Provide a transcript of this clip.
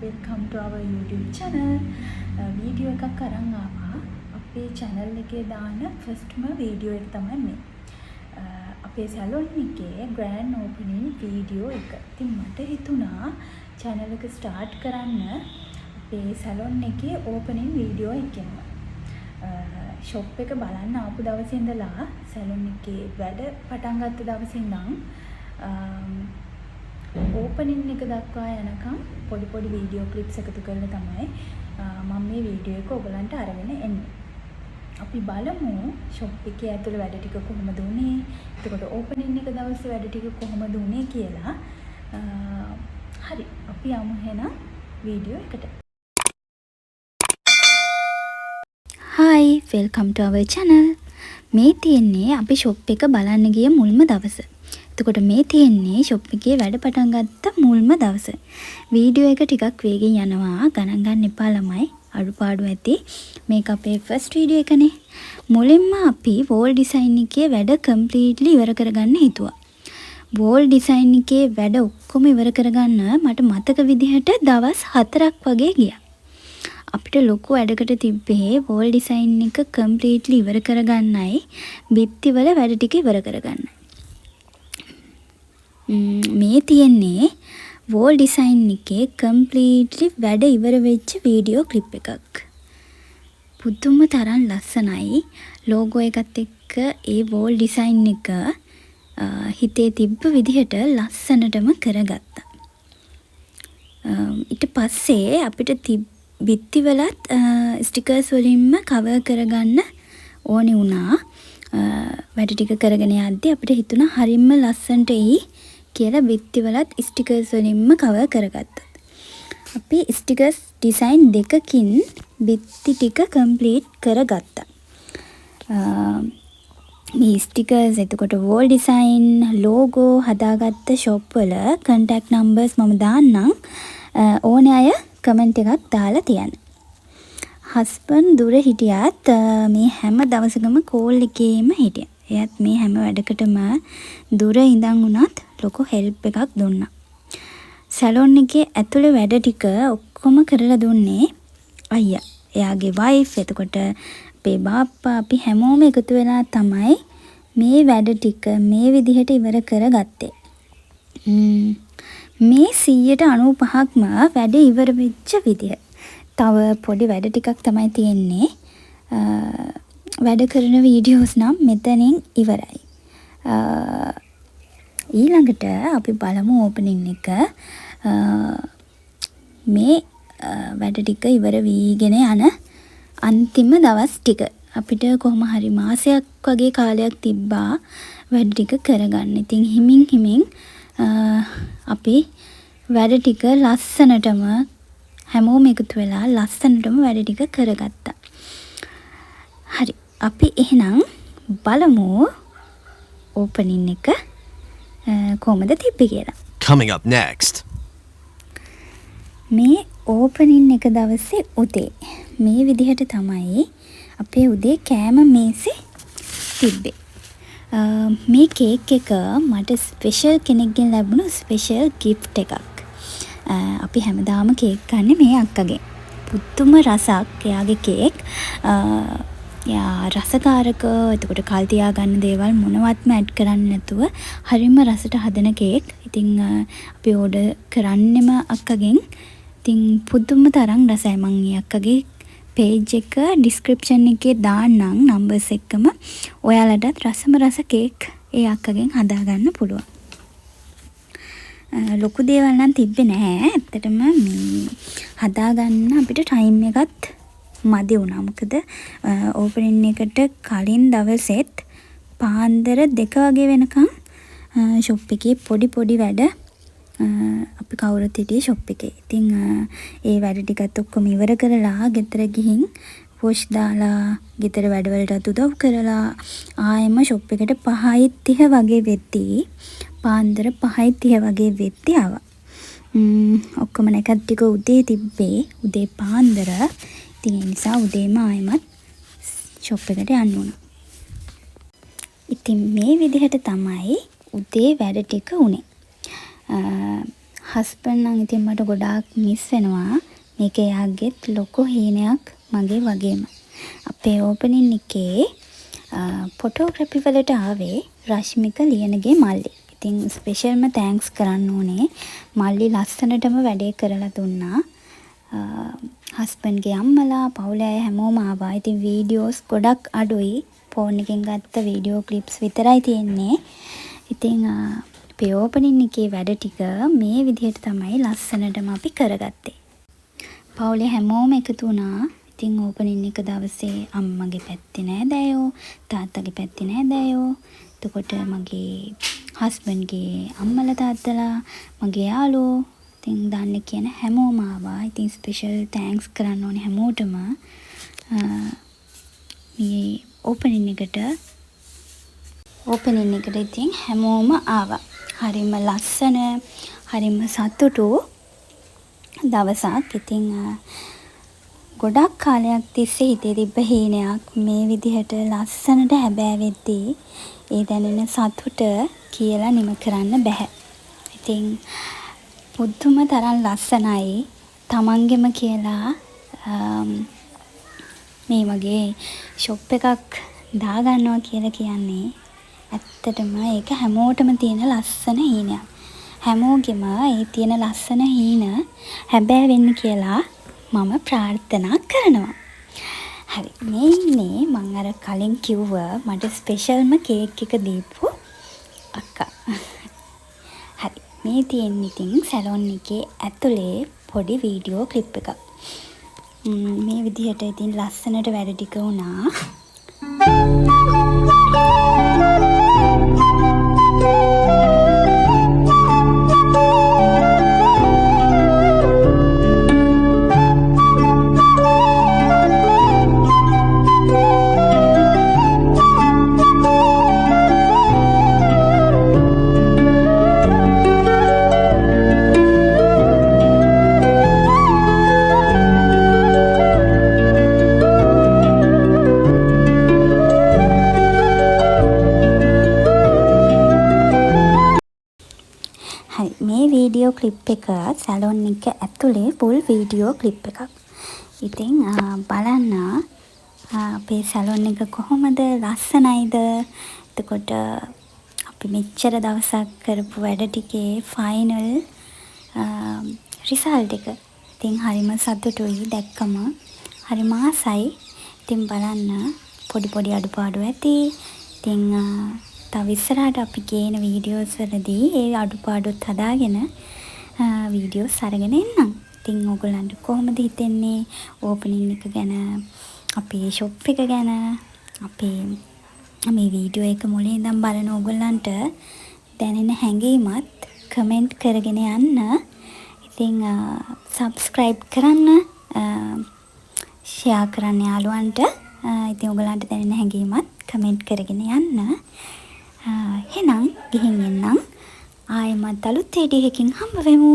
welcome to our YouTube channel. Video එකක් අරන් ආවා. අපේ channel එකේ දාන firstම වීඩියෝ එක තමයි මේ. අපේ salon එකේ grand opening වීඩියෝ එක. ඉතින් මට හිතුණා channel එක start කරන්න අපේ salon එකේ opening වීඩියෝ එකෙන්ම. shop එක බලන්න ආපු දවසේ ඉඳලා salon එකේ වැඩ පටන් ගත්ත දවසේ ඉඳන් ඕපනින් එක දක්වා යනකම් පොඩි වීඩියෝ ක්ලිප්ස් එකතු කරලා තමයි මම මේ වීඩියෝ එක ඔයගලන්ට අරගෙන එන්නේ. අපි බලමු ෂොප් එකේ ඇතුළේ වැඩ ටික කොහොමද උනේ. එතකොට ඕපනින් එක දවසේ වැඩ ටික කොහොමද උනේ කියලා. හරි අපි යමු එහෙනම් වීඩියෝ එකට. Hi, welcome to our channel. මේ තියෙන්නේ අපි ෂොප් එක බලන්න ගිය මුල්ම දවස. එතකොට මේ තියෙන්නේ ෂොප් එකේ වැඩ පටන් ගත්ත මුල්ම දවස. වීඩියෝ එක ටිකක් වේගෙන් යනවා. ගණන් ගන්න එපා ළමයි. අඩුපාඩු ඇති. මේක අපේ ෆස්ට් වීඩියෝ එකනේ. මුලින්ම අපි වෝල් ඩිසයින් එකේ වැඩ කම්ප්ලීට්ලි ඉවර කරගන්න හිතුවා. වෝල් ඩිසයින් එකේ වැඩ ඔක්කොම ඉවර කරගන්න මට මතක විදිහට දවස් 4ක් වගේ ගියා. අපිට ලොකු වැඩකට තිබ්බේ වෝල් ඩිසයින් එක කම්ප්ලීට්ලි ඉවර කරගන්නයි බිත්තිවල වැඩ ටික ඉවර කරගන්නයි. මේ තියෙන්නේ වෝල් ඩිසයින් එකේ කම්ප්ලීට්ලි වැඩ ඉවර වෙච්ච වීඩියෝ ක්ලිප් එකක්. පුදුම තරම් ලස්සනයි. ලෝගෝ එකත් එක්ක ඒ වෝල් ඩිසයින් එක හිතේ තිබ්බ විදිහට ලස්සනටම කරගත්තා. ඊට පස්සේ අපිට බිත්තිවලත් ස්ටිකර්ස් වලින්ම කවර් කරගන්න ඕනේ වුණා. වැඩ ටික කරගෙන යද්දි අපිට හිතුණා හරියම ලස්සනට එයි කියලා බිත්තිවලත් ස්ටිකර්ස් වලින්ම කවර් කරගත්තා. අපි ස්ටිකර්ස් ඩිසයින් දෙකකින් බිත්ති ටික කම්ප්ලීට් කරගත්තා. මේ ස්ටිකර්ස් එතකොට වෝල් ඩිසයින් ලෝගෝ හදාගත්ත ෂොප් වල contact numbers මම දාන්නම්. ඕනේ අය කමෙන්ට් එකක් දාලා තියන්න. හස්බන්ඩ් දුර හිටියත් මේ හැම දවසකම කෝල් එකේම හිටියා. එයාත් මේ හැම වැඩකටම දුර ඉඳන් උනත් ලොකු හෙල්ප් එකක් දුන්නා. සැලොන් එකේ ඇතුලේ වැඩ ටික ඔක්කොම කරලා දුන්නේ අයියා. එයාගේ වයිෆ් එතකොට අපේ බාප්පා අපි හැමෝම එකතු වෙලා තමයි මේ වැඩ ටික මේ විදිහට ඉවර කරගත්තේ. මේ 95%ක්ම වැඩ ඉවර වෙච්ච විදිය. තව පොඩි වැඩ ටිකක් තමයි තියෙන්නේ. වැඩ කරන වීඩියෝස් නම් මෙතනින් ඉවරයි. ඊළඟට අපි බලමු ඕපනින් එක. මේ වැඩ ටික ඉවර වීගෙන යන අන්තිම දවස් ටික. අපිට කොහොම හරි මාසයක් වගේ කාලයක් තිබ්බා වැඩ ටික කරගන්න. ඉතින් හිමින් අපි වැඩ ටික ලස්සනටම හැමෝම එකතු වෙලා ලස්සනටම වැඩ ටික කරගත්තා. හරි අපි එහෙනම් බලමු ඕපනින් එක කොහමද තිබ්බේ කියලා. Coming up next. මේ ඕපනින් එක දවසේ උදේ මේ විදිහට තමයි අපේ උදේ කෑම මේසේ තිබ්බේ. මේ කේක් එක මට ස්පෙෂල් කෙනෙක්ගෙන් ලැබුණු ස්පෙෂල් ගිෆ්ට් එකක්. අපි හැමදාම කේක් ගන්න මේ අක්කගෙන්. පුදුම රසක් එයාගේ කේක්. යා රසකාරක එතකොට කල් තියා ගන්න දේවල් මොනවත්ම ඇඩ් කරන්නේ නැතුව හරිම රසට හදන කේක්. ඉතින් අපි ඕඩර් කරන්නෙම අක්කගෙන්. ඉතින් පුදුම තරම් රසයි. මම මේ අක්කගේ page එක description එකේ දාන්නම් numbers එක්කම. ඔයාලටත් රස කේක් ඒ අක්කගෙන් හදා ගන්න පුළුවන්. ලොකු දේවල් නම් තිබ්බේ නැහැ. ඇත්තටම මේ හදා ගන්න අපිට ටයිම් එකත් මදි වුණා. මොකද ඕපනින් එකට කලින් දවසෙත් පාන්දර 2 වගේ වෙනකම් ෂොප් එකේ පොඩි වැඩ අපි කවුරුත් හිටියේ ෂොප් එකේ. ඉතින් ඒ වැඩ ටිකත් ඔක්කොම ඉවර කරලා ගෙදර ගිහින් පොෂ් දාලා ගෙදර වැඩවලට උදව් කරලා ආයෙම ෂොප් එකට 5:30 වගේ වෙද්දී පාන්දර 5:30 වගේ වෙද්දී ආවා. ඔක්කොම නැකත් ටික උදේ තිබ්බේ. උදේ පාන්දර. ඉතින් ඒ නිසා උදේම ආයෙමත් ෂොප් එකට යන්න වුණා. ඉතින් මේ විදිහට තමයි උදේ වැඩ ටික උනේ. හස්බන්ඩ් නම් ඉතින් මට ගොඩාක් මිස් වෙනවා. මේක එයාගෙත් ලොකු හීනයක් මගේ වගේම. අපේ ඕපනින් එකේ ෆොටෝග්‍රැෆි වලට ආවේ රශ්මික ලියනගේ මල්ලි. ඉතින් ස්පෙෂල්ම තෑන්ක්ස් කරන්න ඕනේ. මල්ලි ලස්සනටම වැඩේ කරලා දුන්නා. හස්බන්ඩ්ගේ අම්මලා පවුලේ අය හැමෝම ආවා. ඉතින් වීඩියෝස් ගොඩක් අඩුයි. ෆෝන් එකෙන් ගත්ත වීඩියෝ ක්ලිප්ස් විතරයි තියෙන්නේ. ඉතින් අපේ ඕපනින් එකේ වැඩ ටික මේ විදිහට තමයි ලස්සනටම අපි කරගත්තේ. පවුලේ හැමෝම එකතු වුණා. ඉතින් ඕපනින් එක දවසේ අම්මගේ පැත්තේ නෑදෑයෝ, තාත්තගේ පැත්තේ නෑදෑයෝ, එතකොට මගේ හස්බන්ඩ්ගේ අම්මලා තාත්තලා, මගේ යාළුවෝ, ඉතින් දන්න කියන හැමෝම ආවා. ඉතින් ස්පෙෂල් තෑන්ක්ස් කරන්න ඕනේ හැමෝටම. මේ ඕපනින් එකට ඉතින් හැමෝම ආවා. හරිම ලස්සන, හරිම සතුටු දවසක්. ඉතින් ගොඩක් කාලයක් තිස්සේ හිතේ තිබ්බ හීනයක් මේ විදිහට ලස්සනට හැබෑවෙද්දී ඒ දැනෙන සතුට කියලා නිම කරන්න බැහැ. ඉතින් පුදුම තරම් ලස්සනයි. තමන්ගෙම කියලා මේ වගේ ෂොප් එකක් දාගන්නවා කියලා කියන්නේ ඇත්තටම ඒක හැමෝටම තියෙන ලස්සන හීනයක්. හැමෝගෙම ඒ තියෙන ලස්සන හීන හැබෑ වෙන්න කියලා මම ප්‍රාර්ථනා කරනවා. හරි, මේ ඉන්නේ මම අර කලින් කිව්ව මට ස්පෙෂල්ම කේක් එක දීපු අක්කා. හරි, මේ තියෙන්නේ ඉතින් සැලොන් එකේ ඇතුලේ පොඩි වීඩියෝ ක්ලිප් එකක්. මේ විදිහට ඉතින් ලස්සනට වැඩ ටික වුණා. මේ වීඩියෝ ක්ලිප් එක සැලොන් එක ඇතුලේ ෆුල් වීඩියෝ ක්ලිප් එකක්. ඉතින් බලන්න අපේ සැලොන් එක කොහොමද, ලස්සනයිද? එතකොට අපි මෙච්චර දවසක් කරපු වැඩ ටිකේ ෆයිනල් රිසල්ට් එක. ඉතින් හරිම සතුටුයි දැක්කම. හරිම ආසයි. ඉතින් බලන්න පොඩි අඩුපාඩු ඇති. ඉතින් තව ඉස්සරහට අපි ගේන වීඩියෝස් වලදී ඒ අඩුපාඩුත් හදාගෙන වීඩියෝස් අරගෙන එන්නම්. ඉතින් ඕගොල්ලන්ට කොහොමද හිතෙන්නේ ඕපනින් එක ගැන, අපේ ෂොප් එක ගැන, අපේ මේ වීඩියෝ එක මුලින් ඉඳන් බලන ඕගොල්ලන්ට දැනෙන හැඟීමත් කමෙන්ට් කරගෙන යන්න. ඉතින් සබ්ස්ක්‍රයිබ් කරන්න, ෂෙයා කරන්න යාළුවන්ට. ඉතින් ඕගොල්ලන්ට දැනෙන හැඟීමත් කමෙන්ට් කරගෙන යන්න. එහෙනම් ගිහින් එන්නම්. ආයෙමත් අලුත් වීඩියෝ එකකින් හම්බ වෙමු.